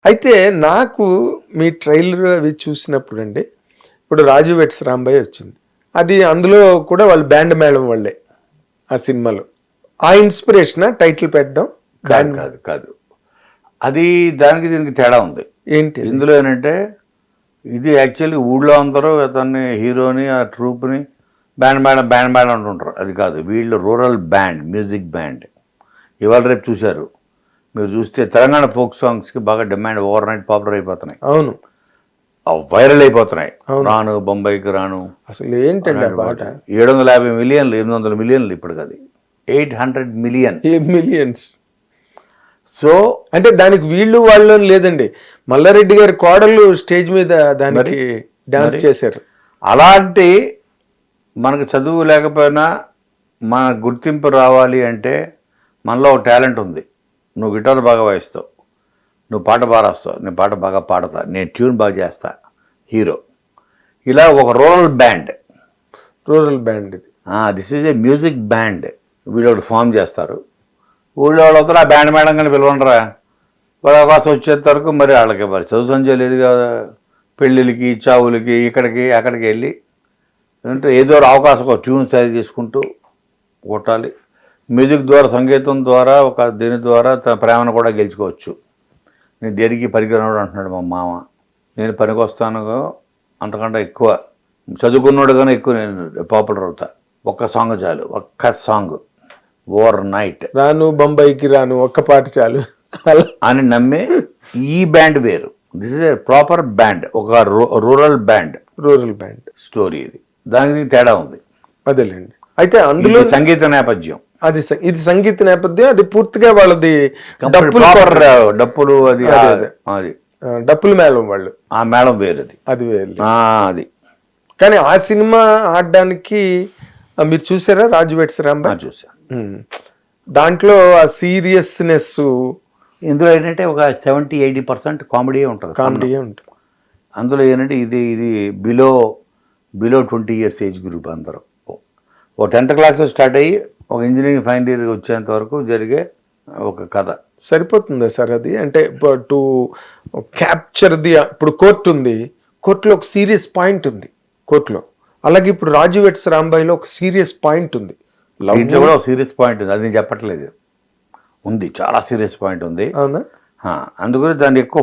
అయితే నాకు మీ ట్రైలర్ అవి చూసినప్పుడు అండి, ఇప్పుడు రాజు వెట్స్ రాంబాయ్ వచ్చింది, అది అందులో కూడా వాళ్ళు బ్యాండ్ మేళం వాళ్ళే ఆ సినిమాలో. ఆ ఇన్స్పిరేషన్ టైటిల్ పెట్టడం? కాదు కాదు కాదు, అది దానికి దీనికి తేడా ఉంది. ఏంటి ఇందులో ఏంటంటే ఇది యాక్చువల్లీ ఊళ్ళో అందరూ అతన్ని హీరోని ఆ ట్రూప్ని బ్యాండ్ మేడం అంటుంటారు. అది కాదు, వీళ్ళు రూరల్ బ్యాండ్, మ్యూజిక్ బ్యాండ్. ఇవాళ రేపు చూశారు మీరు, చూస్తే తెలంగాణ ఫోక్ సాంగ్స్కి బాగా డిమాండ్, ఓవర్ నైట్ పాపులర్ అయిపోతున్నాయి. అవును, వైరల్ అయిపోతున్నాయి. రాను బొంబాయికి రాను అసలు ఏంటండి ఆ పాట? 750 మిలియన్లు, 800 మిలియన్లు ఇప్పుడు. అది 800 మిలియన్ మిలియన్స్. సో అంటే దానికి వీళ్ళు వాళ్ళు లేదండి, మల్లారెడ్డి గారి కోడళ్ళు స్టేజ్ మీద దానికి డాన్స్ చేశారు. అలాంటి మనకు చదువు లేకపోయినా మన గుర్తింపు రావాలి అంటే మనలో ఒక టాలెంట్ ఉంది. నువ్వు గిటార్ బాగా వాయిస్తావు, నువ్వు పాట బాగా రాస్తావు, నేను పాట బాగా పాడతా, నేను ట్యూన్ బాగా చేస్తా, హీరో. ఇలా ఒక రూరల్ బ్యాండ్ ఇది. This is a music band. వీళ్ళు ఒకటి ఫామ్ చేస్తారు, ఊళ్ళో వాళ్ళు అవుతారు. ఆ బ్యాండ్ మేడం కానీ పిలవండరా, వాళ్ళ అవకాశం వచ్చేంత వరకు మరి వాళ్ళకి మరి చదువు సంజయ్ లేదు కదా, పెళ్ళిళ్ళకి చావులకి ఇక్కడికి అక్కడికి వెళ్ళి అంటే ఏదో అవకాశం ఒక ట్యూన్ తయారు చేసుకుంటూ కొట్టాలి. మ్యూజిక్ ద్వారా, సంగీతం ద్వారా, ఒక దీని ద్వారా తన ప్రేమను కూడా గెలుచుకోవచ్చు. నేను దేనికి పనికిరాడు అంటున్నాడు మా మామ, నేను పనికి వస్తాను అంతకంటే ఎక్కువ చదువుకున్నాడు కానీ ఎక్కువ నేను పాపులర్ అవుతా. ఒక్క సాంగ్ చాలు, ఒక్క సాంగ్ ఓవర్ నైట్. రాను బొంబాయికి రాను, ఒక్క పాట చాలు అని నమ్మే ఈ బ్యాండ్ వేరు. This is a proper band, ఒక రూరల్ బ్యాండ్ స్టోరీ. ఇది దానికి తేడా ఉంది. అదేలేండి. అయితే అందులో సంగీత నేపథ్యం, అది ఇది సంగీత నేపథ్యం, అది పూర్తిగా వాళ్ళది డప్పులు, అది అది డప్పుల మేళం వాళ్ళు, ఆ మేళం వేరు, అది వేరు. అది కానీ ఆ సినిమా ఆడడానికి మీరు చూసారా రాజు వెట్స్ రాంబాయ్? చూసా. దాంట్లో ఆ సీరియస్నెస్, ఇందులో ఏంటంటే ఒక 70-80% కామెడీ ఉంటుంది. అందులో ఏంటంటే ఇది బిలో 20 years ఏజ్ గ్రూప్ అందరూ. ఒక 10th క్లాస్లో స్టార్ట్ అయ్యి ఒక ఇంజనీరింగ్ ఫైనల్ ఇయర్ వచ్చేంత వరకు జరిగే ఒక కథ. సరిపోతుందా సార్ అది? అంటే టు క్యాప్చర్ ది, ఇప్పుడు కోర్టు ఉంది, కోర్టులో ఒక సీరియస్ పాయింట్ ఉంది కోర్టులో, అలాగే ఇప్పుడు రాజు వెట్స్ రాంబాయ్లో ఒక సీరియస్ పాయింట్ ఉంది, దీంట్లో కూడా ఒక సీరియస్ పాయింట్ ఉంది. అది నేను చెప్పట్లేదు, ఉంది, చాలా సీరియస్ పాయింట్ ఉంది. అవునా? అందుకని దాన్ని ఎక్కువ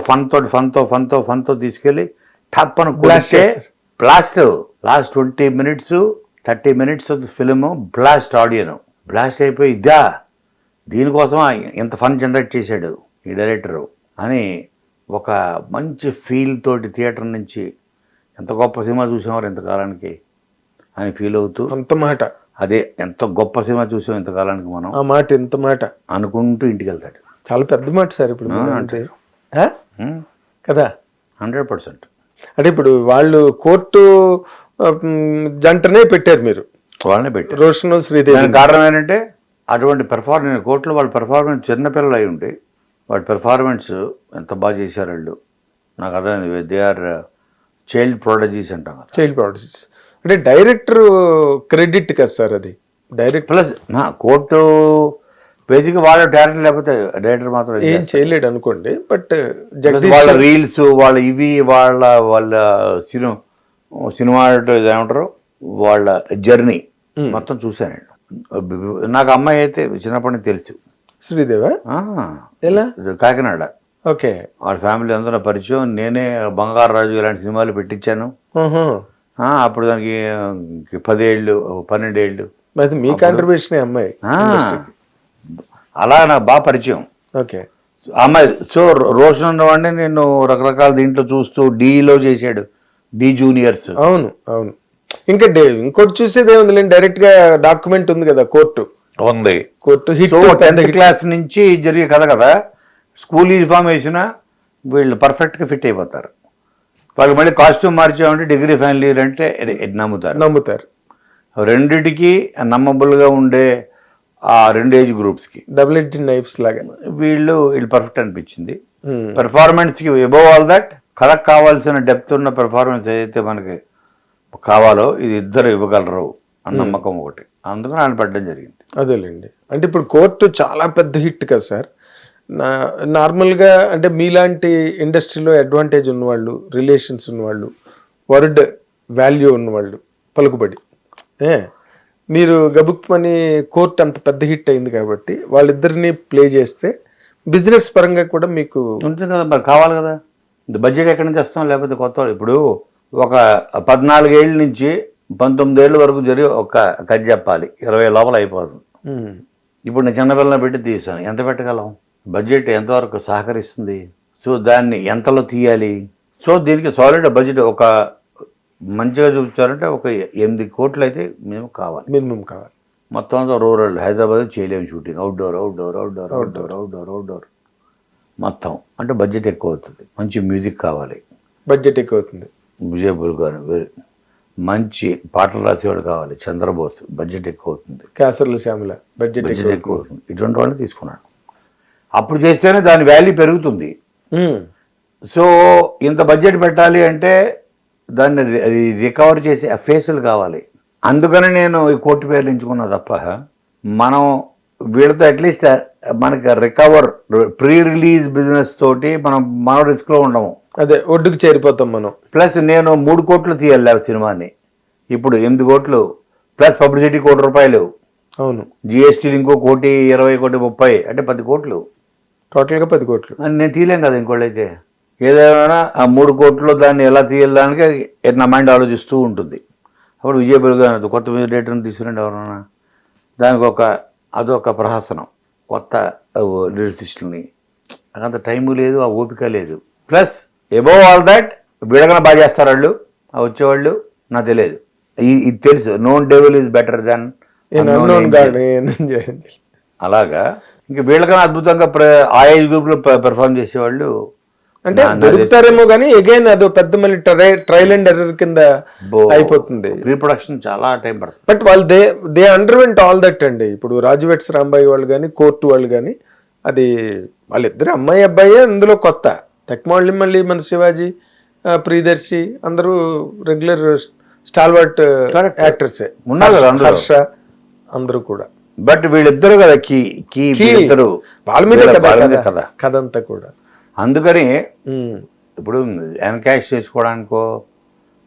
ఫన్తో తీసుకెళ్ళి టప్ అని blast. Last 20 minutes 30 minutes of the film blast, audience blast అయిపోయి దీనికోసం ఇంత ఫన్ జనరేట్ చేశాడు ఈ డైరెక్టరు అని ఒక మంచి ఫీల్ తోటి థియేటర్ నుంచి ఎంత గొప్ప సినిమా చూసామో ఇంతకాలానికి అని ఫీల్ అవుతూ, అంత మాట, అదే ఎంత గొప్ప సినిమా చూసాం ఇంతకాలానికి మనం, ఆ మాట ఎంత మాట అనుకుంటూ ఇంటికి వెళ్తాడు. చాలా పెద్ద మాట సార్ ఇప్పుడు కదా. 100%. అంటే ఇప్పుడు వాళ్ళు కోర్టు జంటనే పెట్టారు, మీరు వాళ్ళనే పెట్టారు, రోషన్ శ్రీదేవి. కారణం ఏంటంటే అటువంటి పెర్ఫార్మెన్స్, కోర్టులో వాళ్ళ పెర్ఫార్మెన్స్, చిన్నపిల్లలు అయి ఉండి వాళ్ళ పెర్ఫార్మెన్స్ ఎంత బాగా చేశారు వాళ్ళు. నాకు అర్థమైంది, దే ఆర్ చైల్డ్ ప్రొడజీస్ అంటాం. చైల్డ్ ప్రొడజీస్ అంటే డైరెక్టర్ క్రెడిట్ కదా సార్ అది, డైరెక్ట్ ప్లస్ కోర్టు బేసిక్గా వాళ్ళ టాలెంట్ లేకపోతే డైరెక్టర్ మాత్రం ఏం చేయలేడు అనుకోండి. బట్ వాళ్ళ రీల్స్, వాళ్ళ ఇవి, వాళ్ళ సినిమా ఏమంటారు, వాళ్ళ జర్నీ మొత్తం చూశానండి. నాకు అమ్మాయి అయితే చిన్నప్పటి నుంచి తెలుసు, శ్రీదేవా. ఎలా? కాకినాడ. ఓకే. వాళ్ళ ఫ్యామిలీ అందరూ పరిచయం. నేనే బంగారు రాజు ఇలాంటి సినిమాలు పెట్టించాను. అప్పుడు దానికి 10 ఏళ్ళు 12 ఏళ్ళు. మీ కాంట్రిబ్యూషన్ అమ్మాయి అలా నాకు బాగా పరిచయం. ఓకే. అమ్మాయి. సో రోషన్ ఉన్నవాడిని నేను రకరకాల దీంట్లో చూస్తూ డీలో చేశాడు, డి జూనియర్స్. అవును. ఇంకా ఇంకోటి చూసేదే ఉంది, డైరెక్ట్ గా డాక్యుమెంట్ ఉంది కదా, కోర్టు ఉంది. కోర్టు హిట్ 10th క్లాస్ నుంచి జరిగే కథ కదా. స్కూల్ యూనిఫామ్ వేసినా వీళ్ళు పర్ఫెక్ట్గా ఫిట్ అయిపోతారు. వాళ్ళు మళ్ళీ కాస్ట్యూమ్ మార్చామంటే డిగ్రీ ఫైనల్ ఇయర్ అంటే నమ్ముతారు. రెండిటికి నమ్మబుల్గా ఉండే ఆ 2 ఏజ్ గ్రూప్స్కి డబుల్ ఎడ్జ్ నైఫ్స్ లాగా వీళ్ళు పర్ఫెక్ట్ అనిపించింది. పెర్ఫార్మెన్స్కి అబోవ్ ఆల్ దట్ కథకు కావాల్సిన డెప్త్ ఉన్న పెర్ఫార్మెన్స్ ఏదైతే మనకి కావాలో ఇది ఇద్దరు ఇవ్వగలరు అన్న నమ్మకం ఒకటి, అందుకని ఆయన పడడం జరిగింది. అదేలేండి. అంటే ఇప్పుడు కోర్టు చాలా పెద్ద హిట్ కదా సార్. నార్మల్గా అంటే మీలాంటి ఇండస్ట్రీలో అడ్వాంటేజ్ ఉన్నవాళ్ళు, రిలేషన్స్ ఉన్నవాళ్ళు, వర్డ్ వాల్యూ ఉన్నవాళ్ళు, పలుకుబడి, మీరు గబుక్మని కోర్ట్ అంత పెద్ద హిట్ అయింది కాబట్టి వాళ్ళిద్దరిని ప్లే చేస్తే బిజినెస్ పరంగా కూడా మీకు ఉంటుంది కదా, మరి కావాలి కదా. బడ్జెట్ ఎక్కడి నుంచి వస్తాం, లేకపోతే కొత్త వాళ్ళు. ఇప్పుడు ఒక 14 ఏళ్ళ నుంచి 19 ఏళ్ళ వరకు జరిగి ఒక కథ చెప్పాలి, 20 లోపల అయిపోతుంది. ఇప్పుడు నేను చిన్నపిల్లలను పెట్టి తీసాను, ఎంత పెట్టగలం, బడ్జెట్ ఎంతవరకు సహకరిస్తుంది, సో దాన్ని ఎంతలో తీయాలి. సో దీనికి సాలిడ్ బడ్జెట్ ఒక మంచిగా చూపించాలంటే ఒక 8 కోట్లు అయితే మినిమం కావాలి. మొత్తం అంతా రూరల్, హైదరాబాద్ చేయలేము షూటింగ్, అవుట్డోర్ మొత్తం. అంటే బడ్జెట్ ఎక్కువ అవుతుంది. మంచి మ్యూజిక్ కావాలి, బడ్జెట్ ఎక్కువ అవుతుంది. విజయబుల్ గారు మంచి పాటలు రాసేవాడు కావాలి, చంద్రబోస్, బడ్జెట్ ఎక్కువ అవుతుంది. కేసర్ల శ్యామల, బడ్జెట్ ఎక్కువ అవుతుంది. ఇటువంటి వాళ్ళని తీసుకున్నాడు. అప్పుడు చేస్తేనే దాని వాల్యూ పెరుగుతుంది. సో ఇంత బడ్జెట్ పెట్టాలి అంటే దాన్ని రికవర్ చేసే ఫేసులు కావాలి. అందుకని నేను ఈ కోర్టు పేర్లు ఎంచుకున్నా తప్ప, మనం వీళ్ళతో అట్లీస్ట్ మనకి రికవర్ ప్రీ రిలీజ్ బిజినెస్ తోటి మనం రిస్క్లో ఉండము. అదే ఒడ్డుకు చేరిపోతాం మనం. ప్లస్ నేను 3 కోట్లు తీయాలి సినిమాని, ఇప్పుడు 8 కోట్లు ప్లస్ పబ్లిసిటీ ₹1 అవును, జిఎస్టీలు ఇంకో 1, 20, 30, అంటే 10 కోట్లు టోటల్గా 10 కోట్లు. నేను తీయలేం కదా ఇంకోళ్ళైతే. ఏదైనా ఆ 3 కోట్లు దాన్ని ఎలా తీయడానికి నా మైండ్ ఆలోచిస్తూ ఉంటుంది. అప్పుడు విజయబుల్గా కొత్త డేటర్ని తీసుకురండి ఎవరన్నా, దానికి అదొక ప్రహసనం, కొత్త లిరిసిస్టులని. అంత టైము లేదు, ఆ ఓపిక లేదు. ప్లస్ అబోవ్ ఆల్ దాట్ వీడకన్నా బాగా చేస్తారు వాళ్ళు, ఆ వచ్చేవాళ్ళు. నాకు తెలియదు, ఇది తెలుసు, known devil is better than అలాగా. ఇంకా వీళ్ళకన్నా అద్భుతంగా ఆ ఏజ్ గ్రూప్లో పెర్ఫార్మ్ చేసేవాళ్ళు అంటే దొరుకుతారేమో కానీ అగైన్ అదో పెద్ద మళ్ళీ ట్రయల్ అండ్ ఎర్రర్ కింద అయిపోతుంది. రీప్రొడక్షన్ చాలా టైం పడుతుంది. బట్ వాళ్ళు దే అండర్వెంట్ ఆల్ దట్ అండి. ఇప్పుడు రాజు వెట్స్ రాంబాయి వాళ్ళు కానీ, కోర్టు వాళ్ళు కానీ, అది వాళ్ళిద్దరు అమ్మాయి అబ్బాయి అందులో కొత్త టెక్నాలజీ. మళ్ళీ మన శివాజీ, ప్రియదర్శి అందరూ రెగ్యులర్ స్టాల్వర్ట్ యాక్టర్సే ఉన్నారు కదా, హర్ష అందరూ కూడా. బట్ వీళ్ళిద్దరు కదా ఇద్దరు వాళ్ళ మీద కదా కథ అంతా కూడా. అందుకని ఇప్పుడు ఎన్కాష్ చేసుకోవడానికో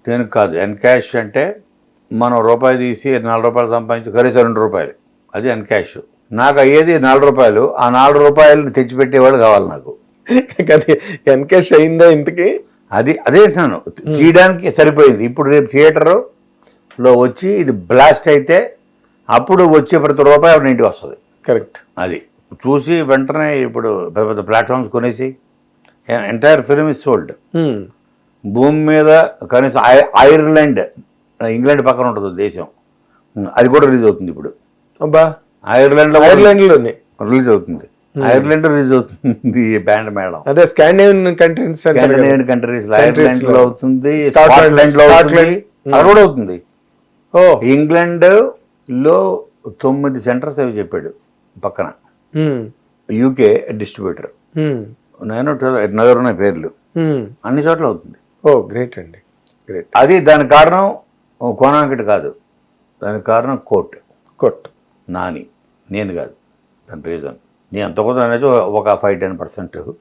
దేనికి కాదు. ఎన్కాష్ అంటే మనం రూపాయి తీసి ₹4 సంపాదించి కనీసం ₹2, అది ఎన్కాష్. నాకు అయ్యేది ₹4. ఆ ₹4 తెచ్చిపెట్టేవాళ్ళు కావాలి నాకు. కానీ ఎన్కాష్ అయిందా ఇంతకి? అదే అంటున్నాను, తీయడానికి సరిపోయింది. ఇప్పుడు రేపు థియేటర్లో వచ్చి ఇది బ్లాస్ట్ అయితే అప్పుడు వచ్చే ప్రతి రూపాయి ఇంటికి వస్తుంది. కరెక్ట్. అది చూసి వెంటనే ఇప్పుడు పెద్ద పెద్ద ప్లాట్ఫామ్స్ కొనేసి ఎంటైర్ ఫిల్మ్ ఇస్ సోల్డ్. భూమి మీద కనీసం ఐర్లాండ్, ఇంగ్లాండ్ పక్కన ఉంటుంది దేశం, అది కూడా రిలీజ్ అవుతుంది ఇప్పుడు. ఐర్లాండ్లోనే రిలీజ్ అవుతుంది. ఐర్లాండ్ రిలీజ్ అవుతుంది బ్యాండ్ మేడం. అదే స్కాండినేవియన్ కంట్రీస్, ఐర్లాండ్ లో అవుతుంది, స్కాట్లాండ్ లో అది కూడా అవుతుంది. ఇంగ్లాండ్ లో 9 సెంటర్స్ అవి చెప్పాడు పక్కన. యూకే డిస్ట్రిబ్యూటర్, నేను నగరున్నాయి పేర్లు, అన్ని చోట్ల అవుతుంది. గ్రేట్ అండి, గ్రేట్. అది దానికి కారణం కోనాంకిటి కాదు, దానికి కారణం కోర్ట్ నాని, నేను కాదు. దాని రీజన్ నేను అంత కొంత అనేది ఒక 5-10%,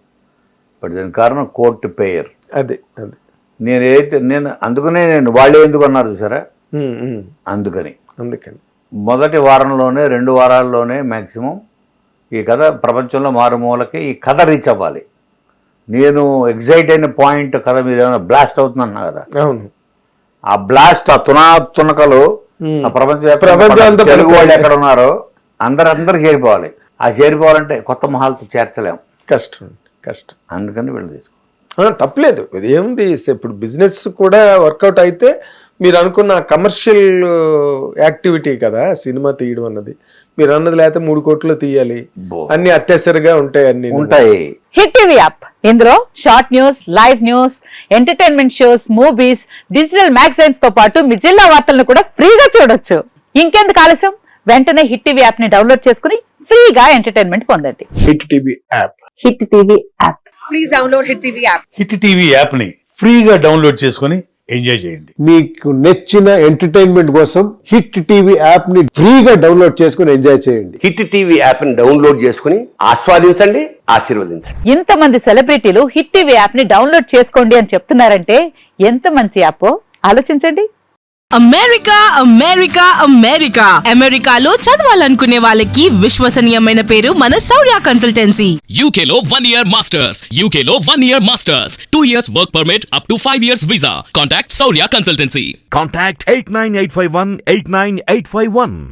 బట్ దానికి కారణం కోర్ట్ పేయర్. అది నేను అందుకనే వాళ్ళే ఎందుకు అన్నారు చూసారా, అందుకని మొదటి వారంలోనే 2 వారాల్లోనే మ్యాక్సిమం ఈ కథ ప్రపంచంలో మారుమూలకి ఈ కథ రీచ్ అవ్వాలి. నేను ఎగ్జైట్ అయిన పాయింట్ కథ మీరు ఏమైనా బ్లాస్ట్ అవుతుంది అన్నా కదా, అవును. ఆ బ్లాస్ట్, ఆ తునకలు ప్రపంచం తెలుగు వాళ్ళు ఎక్కడ ఉన్నారో అందరూ చేరిపోవాలి. ఆ చేరిపోవాలంటే కొత్త మొహాలతో చేర్చలేము, కష్టం. అందుకని వీళ్ళు తీసుకో తప్పలేదు. ఇది ఏముంది, ఇప్పుడు బిజినెస్ కూడా వర్కౌట్ అయితే మీరు అనుకున్న కమర్షియల్ యాక్టివిటీ కదా సినిమా తీయడం అన్నది. మీరు అన్నది లేకపోతే 3 కోట్లు తీయాలి, అన్ని అత్యవసరంగా ఉంటాయి. హిట్ టీవీ యాప్, ఇందులో short news, live news, entertainment shows, movies, digital magazines తో పాటు మీ జిల్లా వార్తలను కూడా ఫ్రీగా చూడొచ్చు. ఇంకెందుకు ఆలస్యం, వెంటనే హిట్ టీవీ యాప్ ని డౌన్లోడ్ చేసుకుని ఫ్రీగా ఎంటర్టైన్మెంట్ పొందండి. Hit TV app, hit TV app, please download hit TV app. Hit TV app ని ఫ్రీగా డౌన్లోడ్ చేసుకుని ఎంజాయ్ చేయండి. మీకు నచ్చిన ఎంటర్టైన్మెంట్ కోసం హిట్ టీవీ యాప్ ని ఫ్రీగా డౌన్లోడ్ చేసుకుని ఎంజాయ్ చేయండి. హిట్ టీవీ యాప్ ని డౌన్లోడ్ చేసుకుని ఆస్వాదించండి, ఆశీర్వదించండి. ఇంతమంది సెలబ్రిటీలు హిట్ టీవీ యాప్ ని డౌన్లోడ్ చేసుకోండి అని చెప్తున్నారంటే ఎంత మంచి యాప్ ఆలోచించండి. అమెరికా అమెరికా అమెరికా అమెరికాలో చదవాలనుకునే వాళ్ళకి విశ్వసనీయమైన పేరు మన శౌర్య consultancy. UK Law 1 Year Masters. UK Law 1 Year Masters. 2 years work permit up to 5 years visa. Contact Saurya Consultancy. Contact 89851 89851.